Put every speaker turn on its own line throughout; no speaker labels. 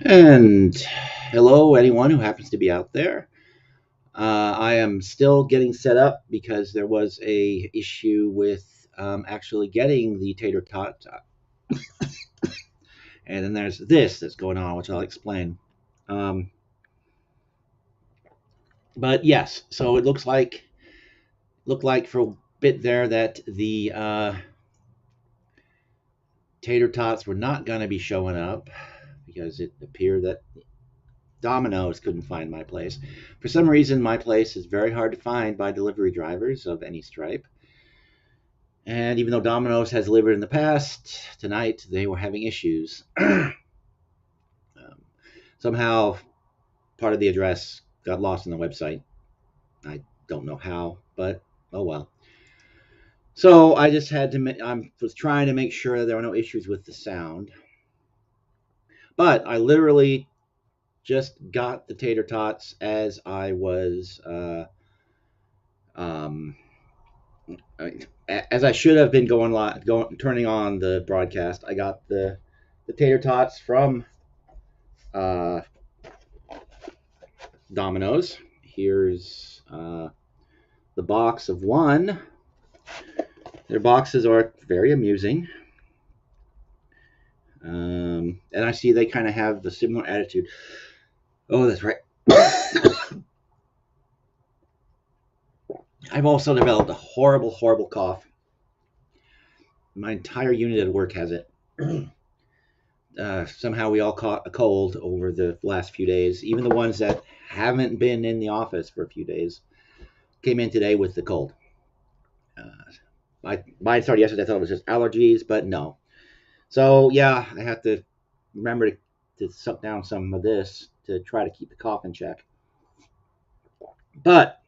And hello, anyone who happens to be out there. I am still getting set up because there was a issue with actually getting the tater tot, and then there's this that's going on, which I'll explain. Um, but yes, so it looked like for a bit there that the tater tots were not going to be showing up because it appeared that Domino's couldn't find my place. For some reason, my place is very hard to find by delivery drivers of any stripe. And even though Domino's has delivered in the past, tonight they were having issues. Somehow, part of the address got lost on the website. I don't know how, but oh well. So I just had to. I was trying to make sure there were no issues with the sound, but I literally just got the tater tots as I was um, as I should have been turning on the broadcast. I got the tater tots from uh, Domino's. Here's the box of one. Their boxes are very amusing. And I see they kind of have the similar attitude. Oh, that's right. I've also developed a horrible, horrible cough. My entire unit at work has it. Somehow we all caught a cold over the last few days. Even the ones that haven't been in the office for a few days came in today with the cold. Mine started yesterday. I thought it was just allergies, but no. So yeah, I have to remember to suck down some of this to try to keep the cough in check. But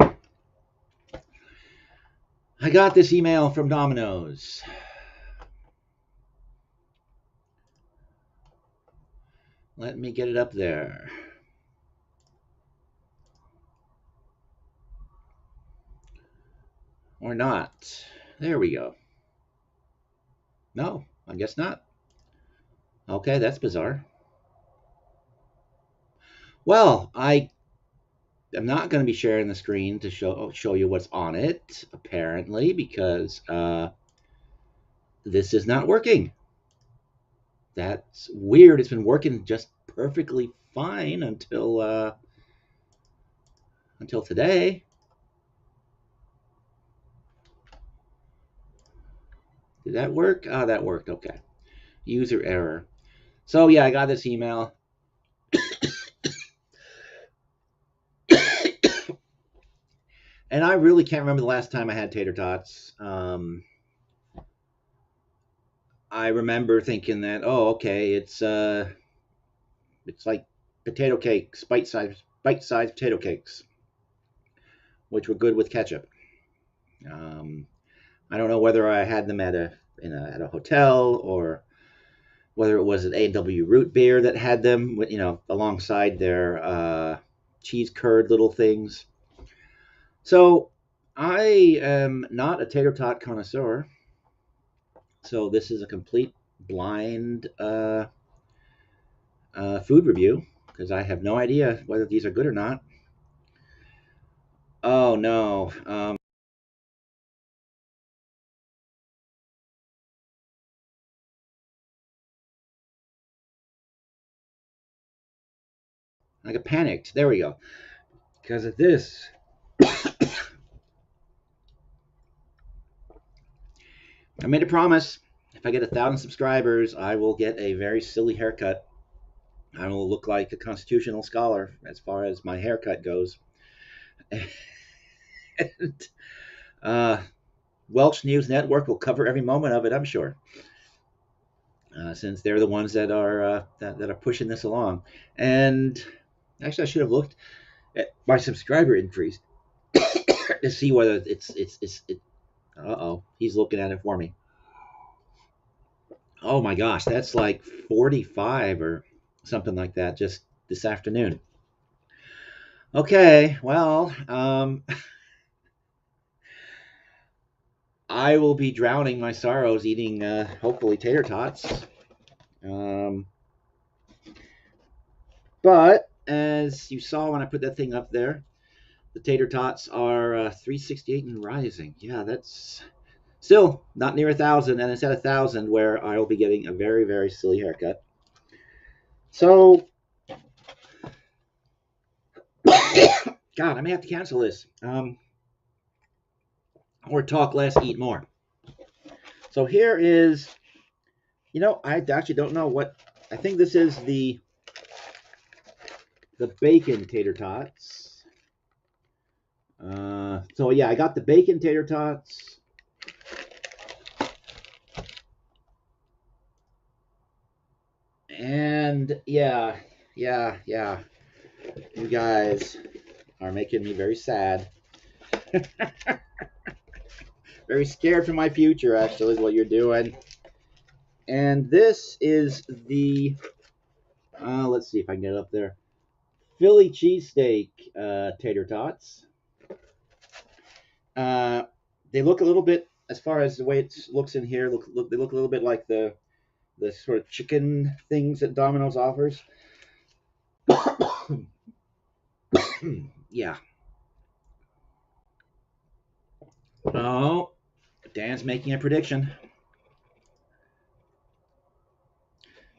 I got this email from Domino's. Let me get it up there. Or not. There we go. No, I guess not. Okay, that's bizarre. Well, I am not going to be sharing the screen to show you what's on it, apparently, because this is not working. That's weird. It's been working just perfectly fine until today. Did that work? Ah, that worked. Okay. User error. So yeah, I got this email. And I really can't remember the last time I had tater tots. I remember thinking that, oh, okay, it's like potato cakes, bite-sized potato cakes, which were good with ketchup. Um, I don't know whether I had them at a hotel or whether it was an A&W root beer that had them, alongside their cheese curd little things. So I am not a tater tot connoisseur. So this is a complete blind food review because I have no idea whether these are good or not. Oh no, I got panicked. There we go. Because of this, I made a promise. If I get 1,000 subscribers, I will get a very silly haircut. I will look like a constitutional scholar as far as my haircut goes. And, uh, Welsh News Network will cover every moment of it, I'm sure, since they're the ones that are pushing this along. And actually, I should have looked at my subscriber increase to see whether it's. Uh-oh, he's looking at it for me. Oh my gosh, that's like 45 or something like that just this afternoon. Okay, well, I will be drowning my sorrows eating hopefully tater tots. Um, But as you saw when I put that thing up there, the tater tots are 368 and rising. Yeah, that's still not near 1,000, and it's at 1,000 where I'll be getting a very, very silly haircut. So, God, I may have to cancel this. Or talk less, eat more. So here is, I actually don't know what. I think this is the bacon tater tots. So yeah, I got the bacon tater tots. And yeah. You guys are making me very sad. Very scared for my future, actually, is what you're doing. And this is the, let's see if I can get it up there, Philly cheesesteak tater tots. They look a little bit, as far as the way it looks in here, they look a little bit like the sort of chicken things that Domino's offers. Yeah. Oh, Dan's making a prediction.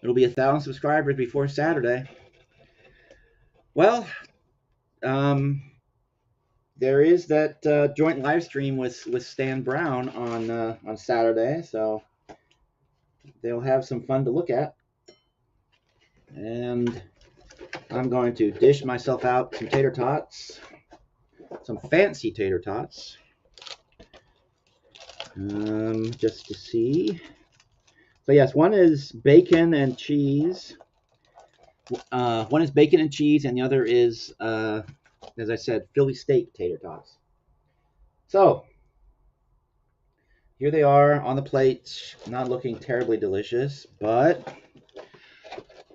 It'll be 1,000 subscribers before Saturday. Well, there is that joint live stream with Stan Brown on Saturday, so they'll have some fun to look at. And I'm going to dish myself out some tater tots, some fancy tater tots, just to see. So yes, one is bacon and cheese. One is bacon and cheese, and the other is, as I said, Philly steak tater tots. So here they are on the plate, not looking terribly delicious, but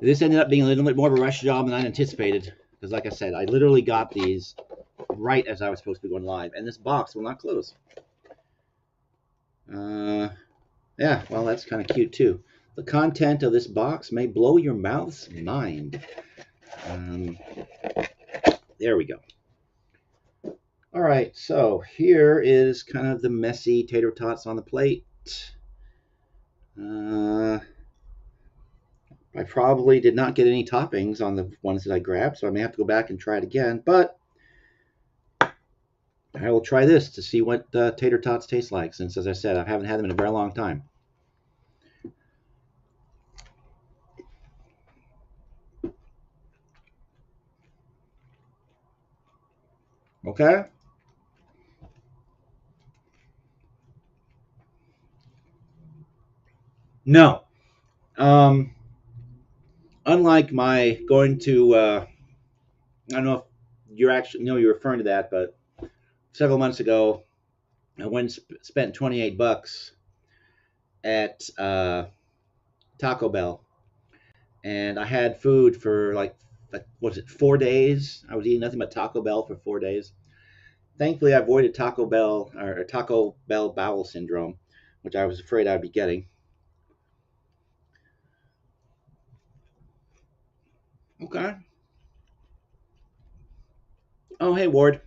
this ended up being a little bit more of a rush job than I anticipated. Because like I said, I literally got these right as I was supposed to be going live, and this box will not close. Yeah, well, that's kind of cute too. The content of this box may blow your mouth's mind. There we go. All right, so here is kind of the messy tater tots on the plate. I probably did not get any toppings on the ones that I grabbed, so I may have to go back and try it again. But I will try this to see what tater tots taste like, since, as I said, I haven't had them in a very long time. Okay? No. Unlike my going to, I don't know if you're referring to that, but several months ago, I went and spent $28 at Taco Bell, and I had food for like what was it, 4 days? I was eating nothing but Taco Bell for 4 days. Thankfully, I avoided Taco Bell or Taco Bell bowel syndrome, which I was afraid I'd be getting. Okay. Oh, hey, Ward.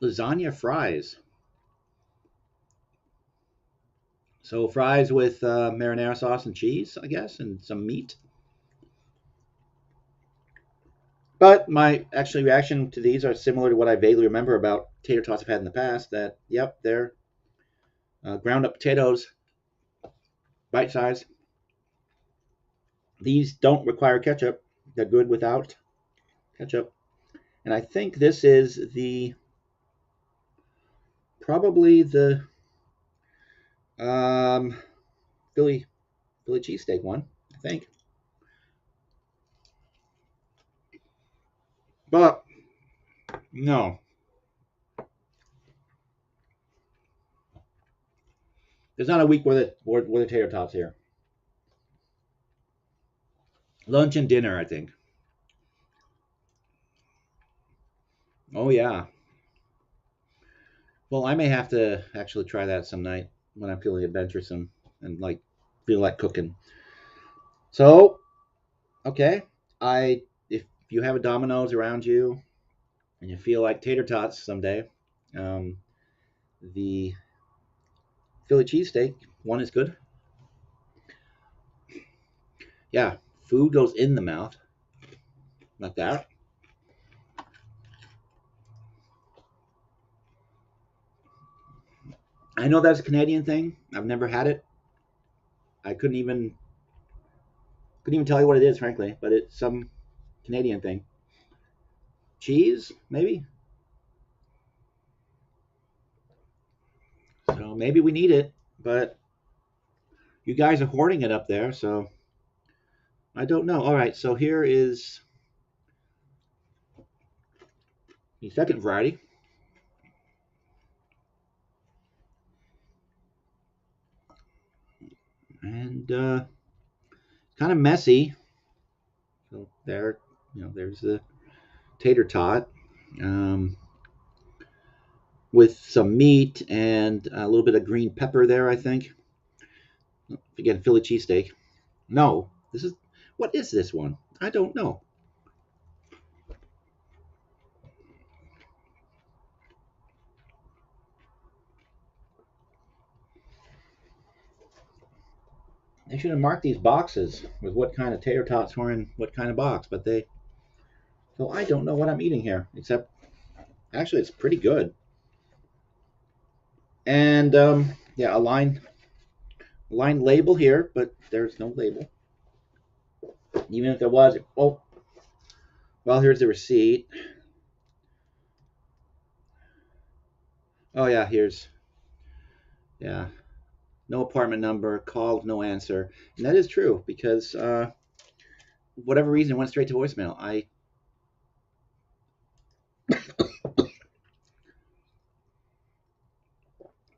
Lasagna fries. So fries with marinara sauce and cheese, I guess, and some meat. But my actually reaction to these are similar to what I vaguely remember about tater tots I've had in the past. That, yep, they're ground up potatoes, bite size. These don't require ketchup. They're good without ketchup. And I think this is probably the um, Philly cheesesteak one, I think. But no, there's not a week worth of tater tots here. Lunch and dinner, I think. Oh yeah. Well, I may have to actually try that some night when I'm feeling adventuresome and like feel like cooking. So, okay. If you have a Domino's around you and you feel like tater tots someday, um, the Philly cheesesteak one is good. Yeah, food goes in the mouth, like that. I know that's a Canadian thing. I've never had it. I couldn't even tell you what it is, frankly, but it's some Canadian thing. Cheese, maybe. So maybe we need it, but you guys are hoarding it up there, so I don't know. All right, so here is the second variety, and kind of messy. So there, there's the tater tot um, with some meat and a little bit of green pepper there. I think. Again, Philly cheesesteak. No, this is what is this one? I don't know. They should have marked these boxes with what kind of tater tots were in what kind of box, but they. So I don't know what I'm eating here, except actually it's pretty good. And yeah, a line label here, but there's no label. Even if there was, oh, well, here's the receipt. Oh yeah, yeah, no apartment number, called, no answer, and that is true because whatever reason it went straight to voicemail.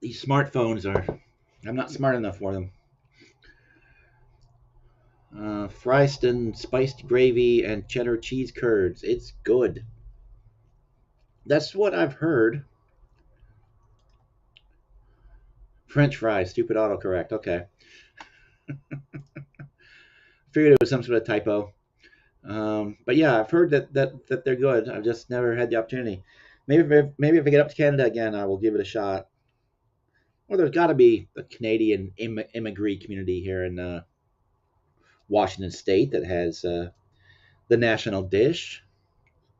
These smartphones are, I'm not smart enough for them. Fryston spiced gravy and cheddar cheese curds. It's good. That's what I've heard. French fries. Stupid autocorrect. Okay. Figured it was some sort of typo. But yeah, I've heard that they're good. I've just never had the opportunity. Maybe if I get up to Canada again, I will give it a shot. Well, there's got to be a Canadian immigrant community here in Washington State that has the national dish.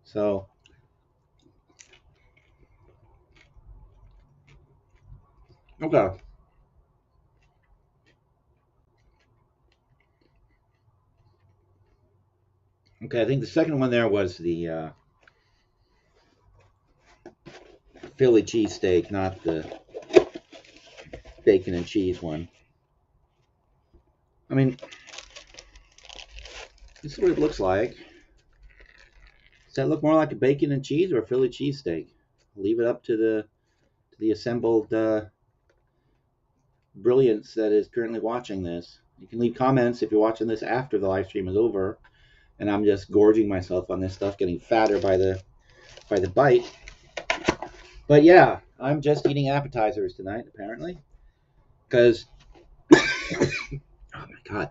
So okay, okay. I think the second one there was the Philly cheesesteak, not the bacon and cheese one. I mean, this is what it looks like. Does that look more like a bacon and cheese or a Philly cheesesteak? Leave it up to the assembled brilliance that is currently watching this. You can leave comments if you're watching this after the live stream is over, and I'm just gorging myself on this stuff, getting fatter by the bite. But yeah, I'm just eating appetizers tonight, apparently, because oh my god,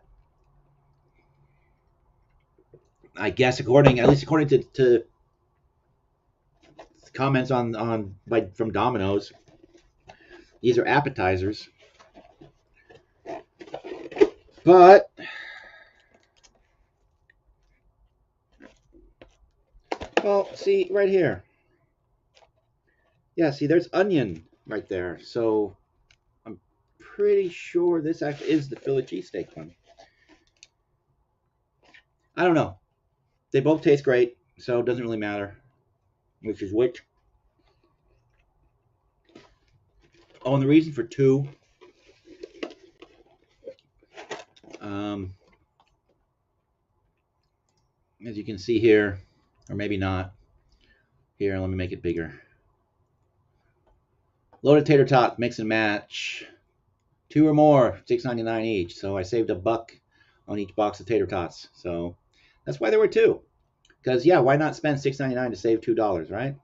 I guess at least according to comments on from Domino's, these are appetizers. But well, see right here. Yeah, see, there's onion right there. So I'm pretty sure this actually is the Philly cheesesteak one. I don't know. They both taste great, so it doesn't really matter which is which. Oh, and the reason for two, um, as you can see here, or maybe not. Here, let me make it bigger. Loaded tater tot, mix and match. Two or more, $6.99 each. So I saved $1 on each box of tater tots. So that's why there were two. Because yeah, why not spend $6.99 to save $2, right?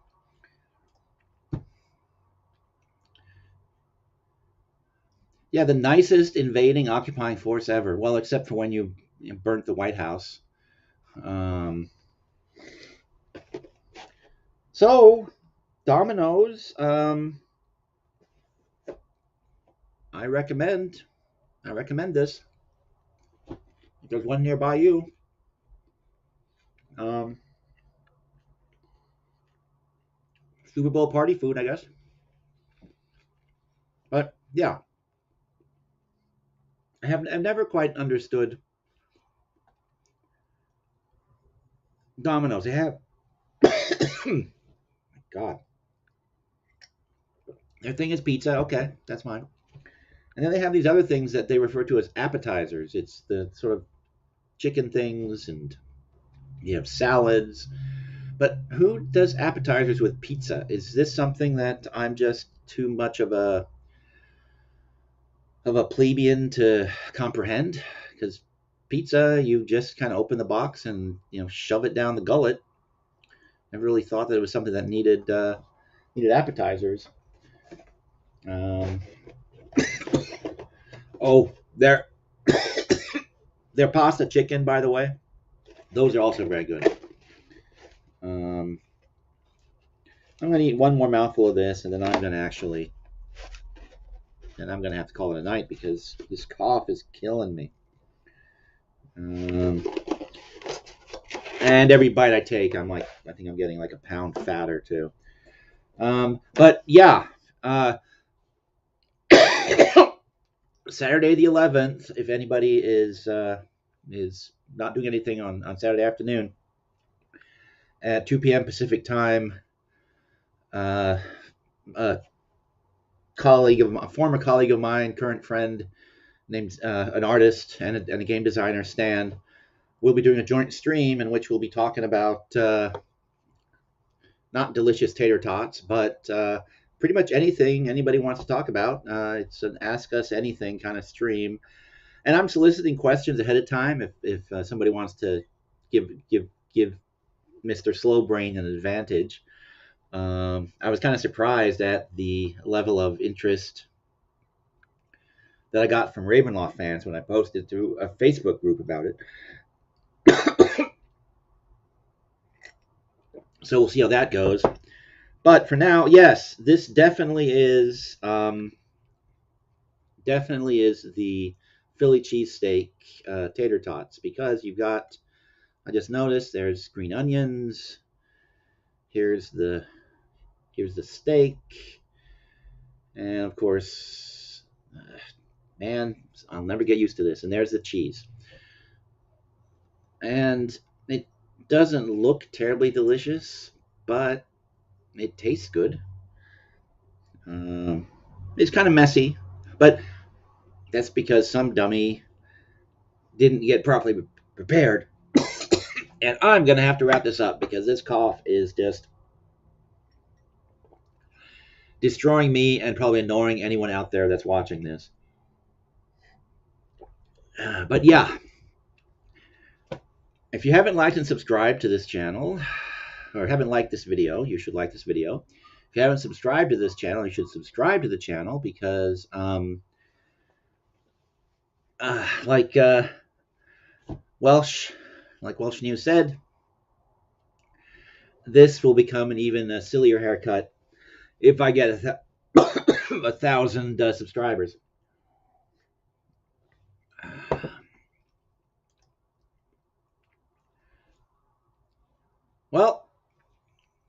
Yeah, the nicest invading occupying force ever. Well, except for when you burnt the White House. So, Domino's, I recommend this. If there's one nearby you. Um, Super Bowl party food, I guess. But yeah, I've never quite understood Domino's. They have God, their thing is pizza. Okay, that's fine. And then they have these other things that they refer to as appetizers. It's the sort of chicken things, and you have salads. But who does appetizers with pizza? Is this something that I'm just too much of a plebeian to comprehend? Because pizza, you just kind of open the box and shove it down the gullet. Never really thought that it was something that needed appetizers. Um, oh, their pasta chicken, by the way, those are also very good. Um, I'm gonna eat one more mouthful of this, and then I'm gonna have to call it a night because this cough is killing me. Um, and every bite I take, I think I'm getting like a pound fatter too. But yeah, Saturday the 11th. If anybody is not doing anything on Saturday afternoon at 2 p.m. Pacific time, a former colleague of mine, current friend, named an artist and a game designer, Stan, will be doing a joint stream in which we'll be talking about not delicious tater tots, but pretty much anything anybody wants to talk about. It's an ask us anything kind of stream, and I'm soliciting questions ahead of time if somebody wants to give Mr. Slowbrain an advantage. I was kind of surprised at the level of interest that I got from Ravenloft fans when I posted to a Facebook group about it. So we'll see how that goes. But for now, yes, this definitely is the Philly cheesesteak tater tots, because you've got, I just noticed there's green onions. Here's the steak, and of course, man, I'll never get used to this. And there's the cheese, and it doesn't look terribly delicious, but it tastes good. It's kind of messy, but that's because some dummy didn't get properly prepared. And I'm going to have to wrap this up because this cough is just destroying me and probably annoying anyone out there that's watching this. But yeah, if you haven't liked and subscribed to this channel, or haven't liked this video, you should like this video. If you haven't subscribed to this channel, you should subscribe to the channel because, like Welsh News said, this will become an even sillier haircut if I get 1,000 subscribers. Well,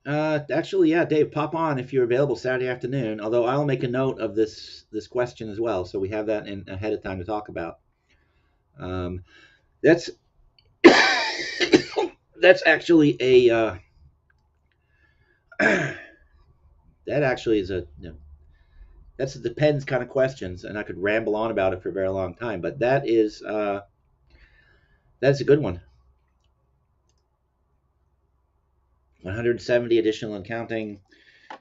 actually, yeah, Dave, pop on if you're available Saturday afternoon. Although I'll make a note of this question as well, so we have that in ahead of time to talk about. That's that's actually a that actually is a that's a depends kind of questions, and I could ramble on about it for a very long time. But that's a good one. 170 additional and counting.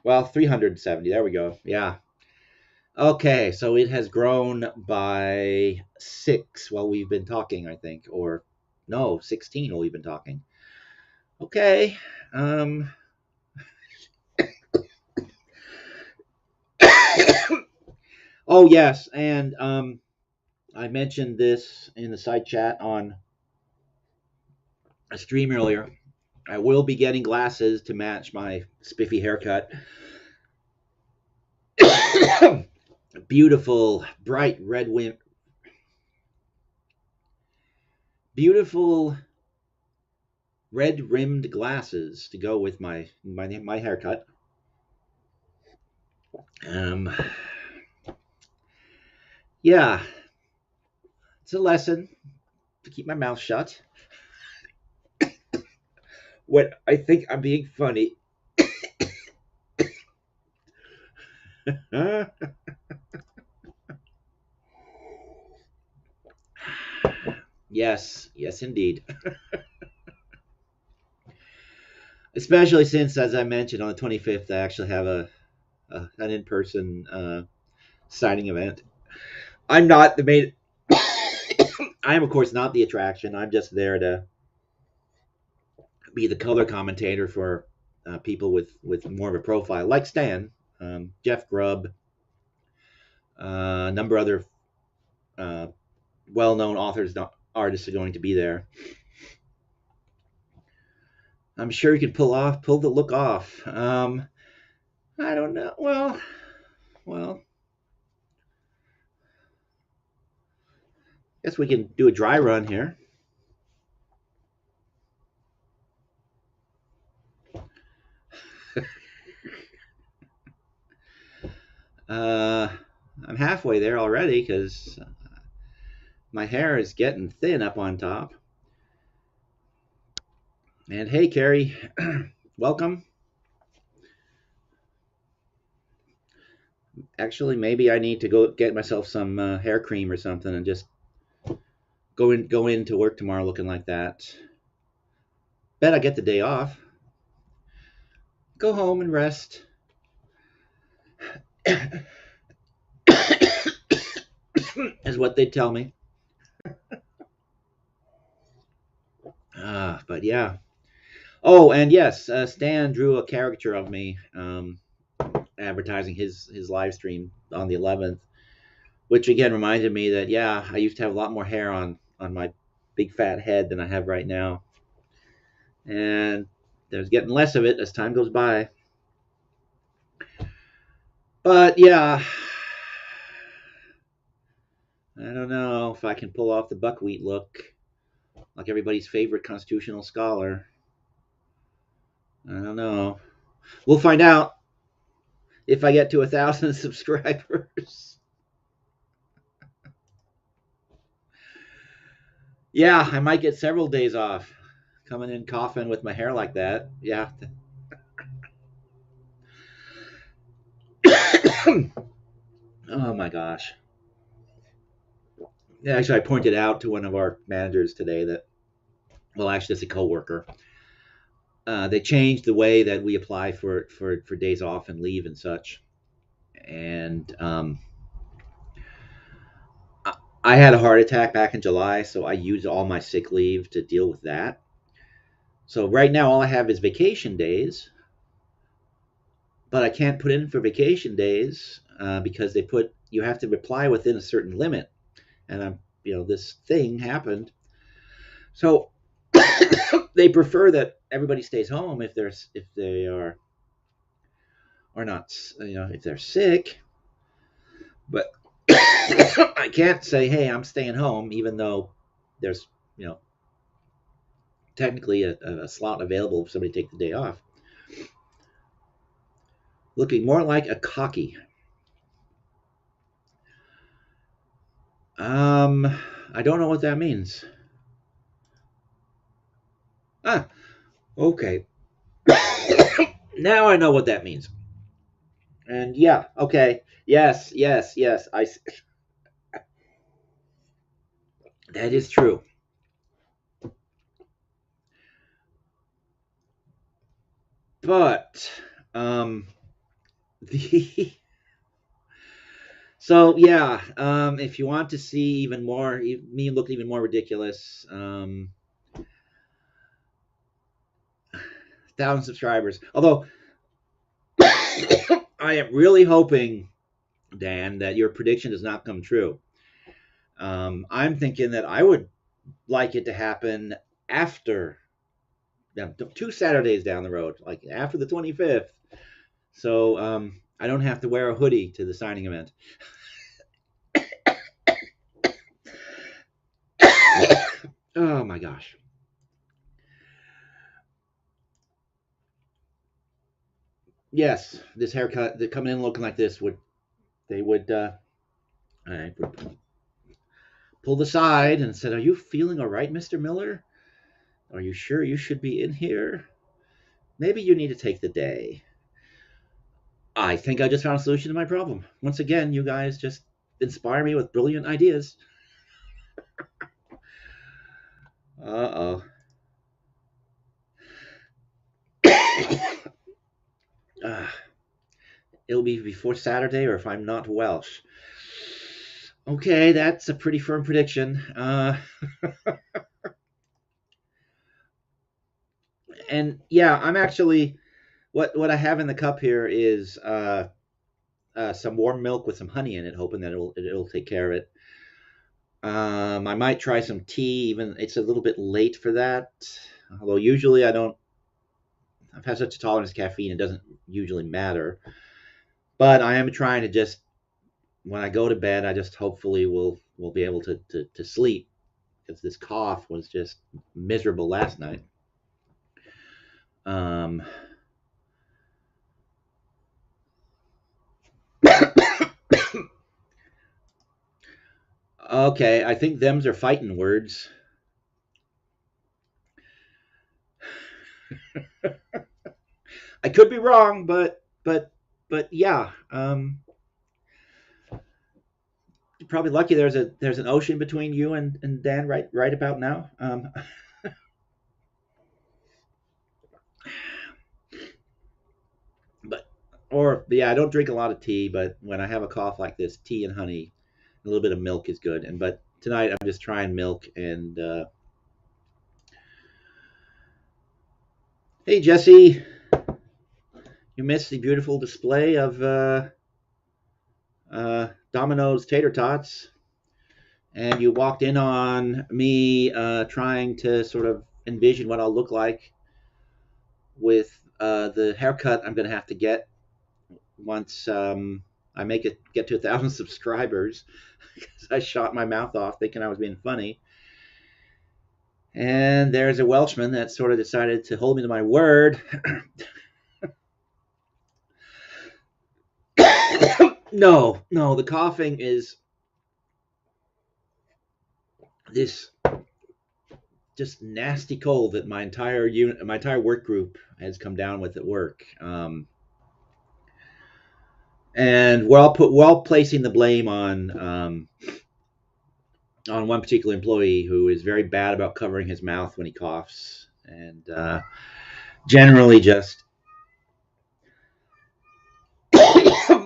Well, 370. There we go. Yeah. Okay, so it has grown by 6 while we've been talking, I think, or no, 16 while we've been talking. Okay. Oh yes, and I mentioned this in the side chat on a stream earlier. I will be getting glasses to match my spiffy haircut. Beautiful, bright beautiful red rimmed glasses to go with my haircut. Um, yeah, it's a lesson to keep my mouth shut. When I think I'm being funny. Yes, yes, indeed. Especially since, as I mentioned, on the 25th, I actually have an in-person signing event. I'm not the main. I am, of course, not the attraction. I'm just there to be the color commentator for people with more of a profile, like Stan, Jeff Grubb, a number of other uh, well-known authors, artists are going to be there. I'm sure you can pull the look off. I don't know. Well, guess we can do a dry run here. Uh, I'm halfway there already because my hair is getting thin up on top. And hey, Carrie, welcome. Actually, maybe I need to go get myself some hair cream or something and just go into work tomorrow looking like that. Bet I get the day off. Go home and rest. Is what they tell me. But yeah. Oh, and yes, Stan drew a caricature of me, advertising his live stream on the 11th, which again reminded me that yeah, I used to have a lot more hair on my big fat head than I have right now, and there's getting less of it as time goes by. But yeah, I don't know if I can pull off the buckwheat look like everybody's favorite constitutional scholar. I don't know. We'll find out if I get to 1,000 subscribers. Yeah, I might get several days off coming in coughing with my hair like that. Yeah. Oh my gosh. Yeah, actually, I pointed out to one of our managers today that, well, actually, it's a coworker. They changed the way that we apply for days off and leave and such. And I had a heart attack back in July, so I used all my sick leave to deal with that. So right now, all I have is vacation days, but I can't put in for vacation days because they put you have to reply within a certain limit, and this thing happened, so they prefer that everybody stays home if they are or not, if they're sick, but I can't say, hey, I'm staying home, even though there's technically a slot available for somebody to take the day off. Looking more like a cocky. I don't know what that means. Ah, okay. Now I know what that means. And yeah, okay. Yes, yes, yes. That is true. But the so yeah, if you want to see even more me look even more ridiculous, 1,000 subscribers. Although I am really hoping, Dan, that your prediction does not come true. I'm thinking that I would like it to happen after yeah, 2 Saturdays down the road, like after the 25th. So I don't have to wear a hoodie to the signing event. Oh my gosh. Yes, this haircut, that coming in looking like this would they would I would pulled aside and said, "Are you feeling all right, Mr. Miller? Are you sure you should be in here? Maybe you need to take the day." I think I just found a solution to my problem. Once again, you guys just inspire me with brilliant ideas. Uh oh. uh, it'll be before Saturday, or if I'm not Welsh. Okay, that's a pretty firm prediction. And yeah, I'm actually what I have in the cup here is some warm milk with some honey in it, hoping that it'll take care of it. I might try some tea. Even it's a little bit late for that. Although usually I don't. I've had such a tolerance to caffeine; it doesn't usually matter. But I am trying to just when I go to bed, I just hopefully will be able to sleep because this cough was just miserable last night. Um, okay, I think them's are fighting words. I could be wrong, but yeah. You're probably lucky there's an ocean between you and Dan right about now. But or yeah, I don't drink a lot of tea, but when I have a cough like this, tea and honey, a little bit of milk is good. And but tonight I'm just trying milk and hey Jesse, you missed the beautiful display of Domino's Tater-Tots, and you walked in on me trying to sort of envision what I'll look like with the haircut I'm going to have to get once I make it get to 1,000 subscribers because I shot my mouth off thinking I was being funny. And there's a Welshman that sort of decided to hold me to my word. No, the coughing is this just nasty cold that my entire unit, my entire work group has come down with at work. And we're all placing the blame on one particular employee who is very bad about covering his mouth when he coughs, and generally just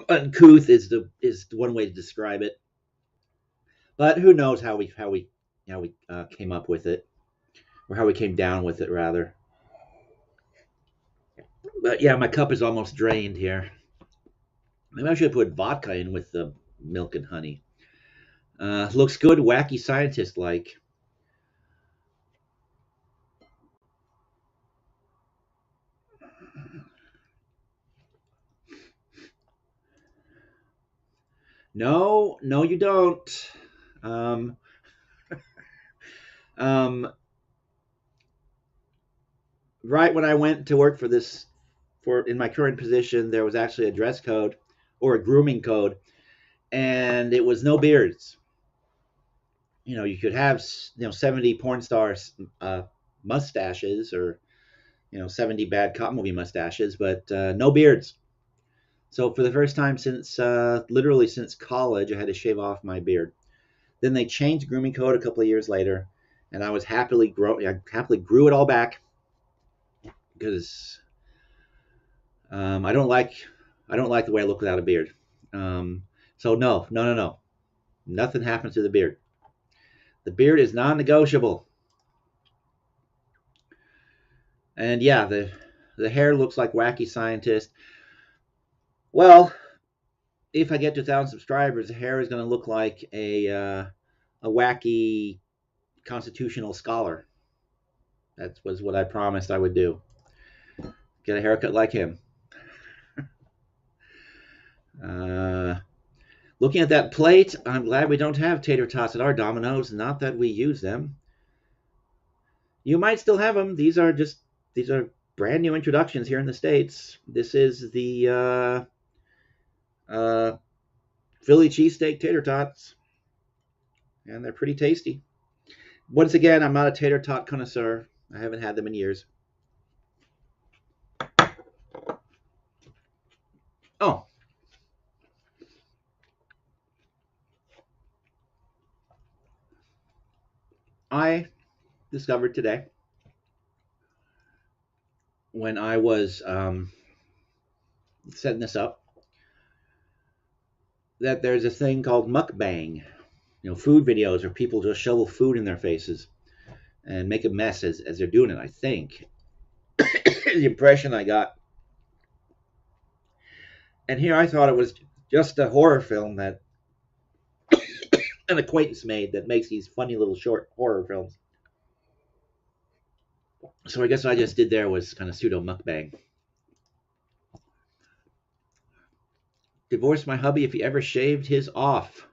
uncouth is the one way to describe it. But who knows how we came up with it, or how we came down with it rather. But yeah, my cup is almost drained here. Maybe I should put vodka in with the milk and honey. Looks good, wacky scientist like. No, no, you don't. Um, um, right when I went to work for in my current position, there was actually a dress code or a grooming code, and it was no beards. You could have 70 porn stars mustaches, or 70 bad cop movie mustaches, but no beards. So for the first time since literally since college, I had to shave off my beard. Then they changed grooming code a couple of years later, and I happily grew it all back because I don't like the way I look without a beard. So no, no, no, no, nothing happens to the beard. The beard is non-negotiable. And yeah, the hair looks like wacky scientist. Well, if I get to 1,000 subscribers, the hair is going to look like a wacky constitutional scholar. That was what I promised I would do. Get a haircut like him. Uh, Looking at that plate, I'm glad we don't have tater tots at our Domino's. Not that we use them. You might still have them. These are brand new introductions here in the states. This is the uh, Philly cheesesteak tater tots, and they're pretty tasty. Once again, I'm not a tater tot connoisseur. I haven't had them in years. Oh, I discovered today when I was setting this up that there's a thing called mukbang. Food videos where people just shovel food in their faces and make a mess as they're doing it. I think the impression I got. And here I thought it was just a horror film that an acquaintance made that makes these funny little short horror films. So I guess what I just did there was kind of pseudo mukbang. Divorced my hubby if he ever shaved his off.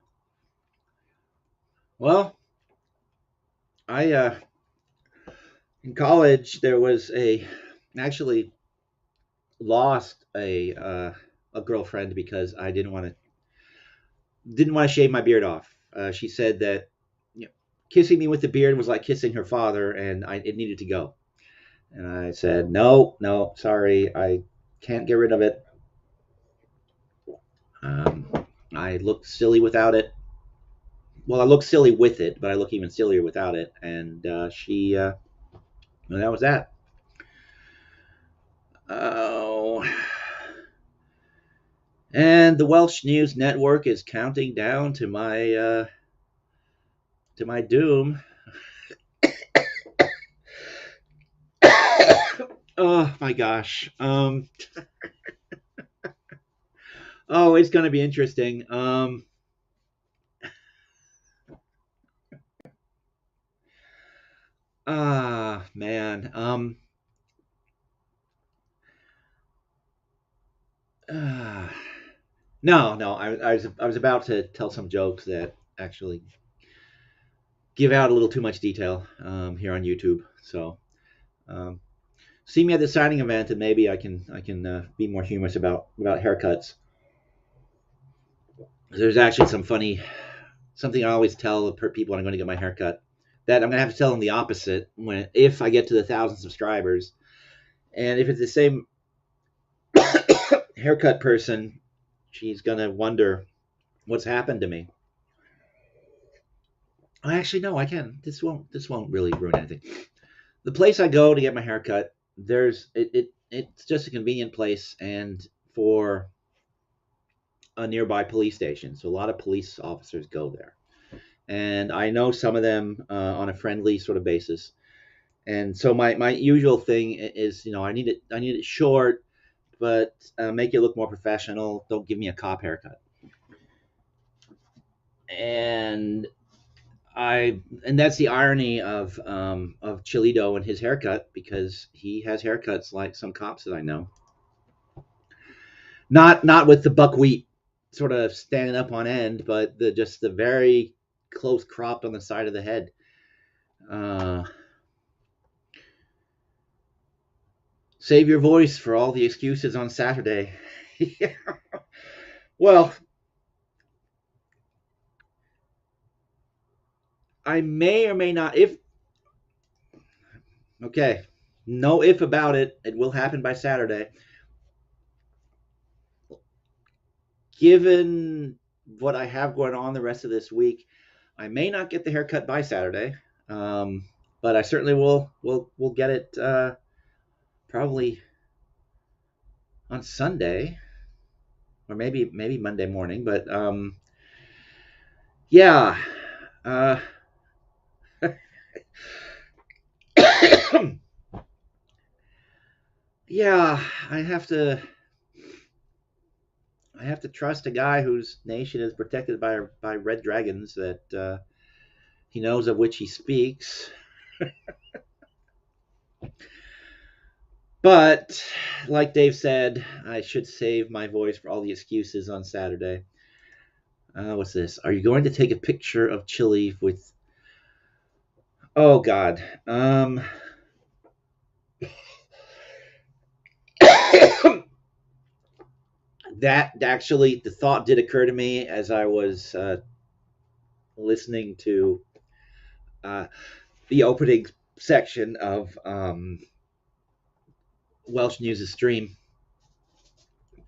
Well, I in college there was actually lost a girlfriend because I didn't want to shave my beard off. She said that kissing me with the beard was like kissing her father, and it needed to go. And I said, no, no, sorry, I can't get rid of it. Um, I look silly without it. Well, I look silly with it, but I look even sillier without it. And well, that was that. Oh. And the Welsh News Network is counting down to my doom. Oh my gosh. Oh, it's going to be interesting. Man. Uh, no, no. I was about to tell some jokes that actually give out a little too much detail here on YouTube. So um, see me at the signing event, and maybe I can be more humorous about haircuts. There's actually something I always tell people when I'm going to get my haircut that I'm going to have to tell them the opposite if I get to the 1,000 subscribers, and if it's the same haircut person, she's going to wonder what's happened to me. Actually, no, I can. This won't really ruin anything. The place I go to get my haircut, it's just a convenient place and for a nearby police station. So a lot of police officers go there, and I know some of them on a friendly sort of basis. And so my usual thing is, I need it short, but make it look more professional. Don't give me a cop haircut. And and that's the irony of Chilito and his haircut, because he has haircuts like some cops that I know. Not with the buckwheat sort of standing up on end, but just the very close cropped on the side of the head. Uh, Save your voice for all the excuses on Saturday. Yeah. Well, I may or may not. If Okay, no if about it. It will happen by Saturday. Given what I have going on the rest of this week, I may not get the haircut by Saturday, um, but I certainly will get it probably on Sunday, or maybe Monday morning. But yeah, uh, yeah, I have to trust a guy whose nation is protected by red dragons that he knows of which he speaks. But like Dave said, I should save my voice for all the excuses on Saturday. What's this? Are you going to take a picture of chili with? Oh God. That actually, the thought did occur to me as I was listening to uh, the opening section of Welsh News' stream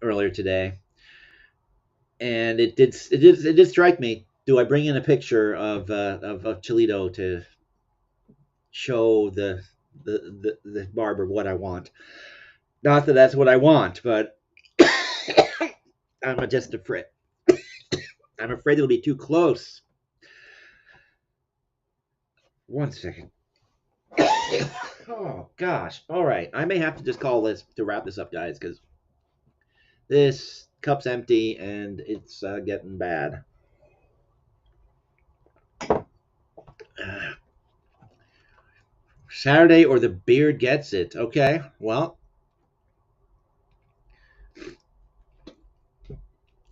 earlier today, and it did strike me. Do I bring in a picture of Chilito to show the barber what I want? Not that that's what I want, but I'm just afraid. I'm afraid it'll be too close. One second. Oh gosh. All right. I may have to just call this to wrap this up, guys, because this cup's empty and it's getting bad. Saturday or the beard gets it. Okay. Well.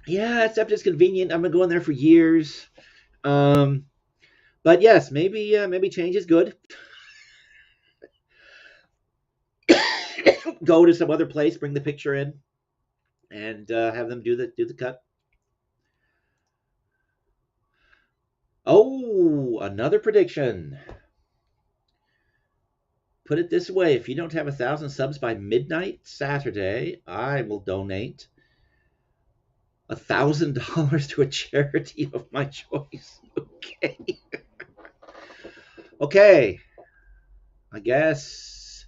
Yeah, except it's convenient. I've been going there for years. But yes, maybe change is good. Go to some other place, bring the picture in, and have them do the cut. Oh, another prediction. Put it this way: if you don't have 1,000 subs by midnight Saturday, I will donate $1,000 to a charity of my choice. Okay. Okay. I guess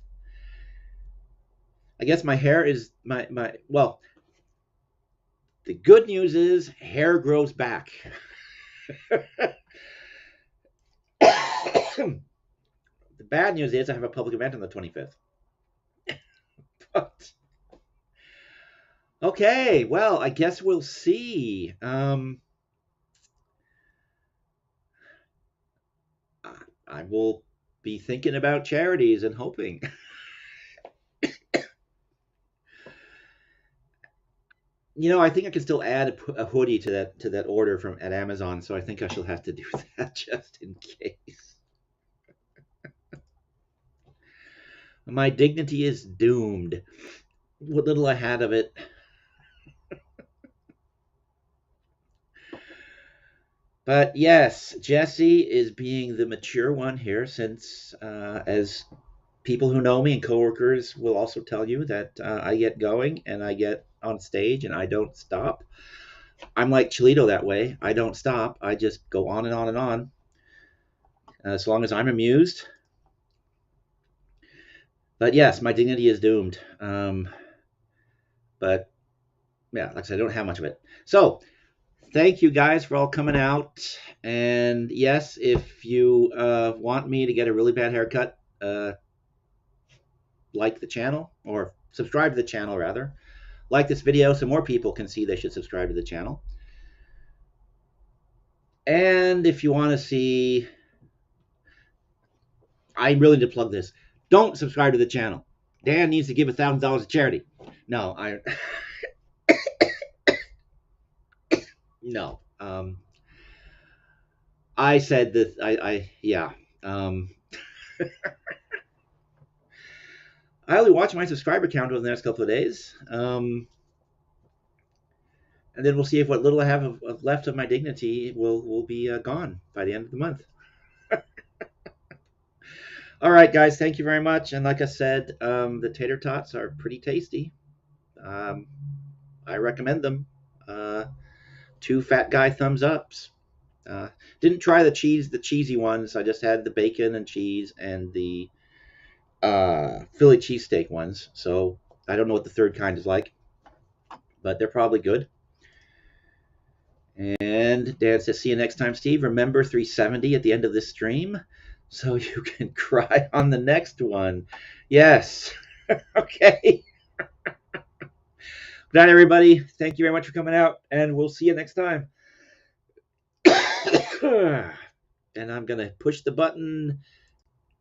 my hair is my well. The good news is hair grows back. The bad news is I have a public event on the 25th. But okay, well, I guess we'll see. I will be thinking about charities and hoping. I think I can still add a hoodie to that order from at Amazon, so I think I shall have to do that just in case. My dignity is doomed. What little I had of it. But yes, Jesse is being the mature one here, since as people who know me and coworkers will also tell you that I get going and I get on stage and I don't stop. I'm like Chilito that way. I don't stop. I just go on and on and on. As long as I'm amused. But yes, my dignity is doomed. But yeah, like I said, I don't have much of it. So thank you guys for all coming out. And yes, if you want me to get a really bad haircut, like the channel, or subscribe to the channel rather. Like this video so more people can see they should subscribe to the channel. And if you want to see, I really need to plug this. Don't subscribe to the channel. Dan needs to give $1,000 to charity. No, no. I said that yeah. I only watch my subscriber count over the next couple of days. And then we'll see if what little I have left of my dignity will be gone by the end of the month. All right, guys, thank you very much. And like I said, the tater-tots are pretty tasty. I recommend them. 2 fat guy thumbs ups. Didn't try the cheesy ones. I just had the bacon and cheese and the Philly cheesesteak ones. So I don't know what the third kind is like, but they're probably good. And Dan says, see you next time, Steve. Remember 370 at the end of this stream so you can cry on the next one. Yes. Okay. Good night, everybody. Thank you very much for coming out, and we'll see you next time. And I'm going to push the button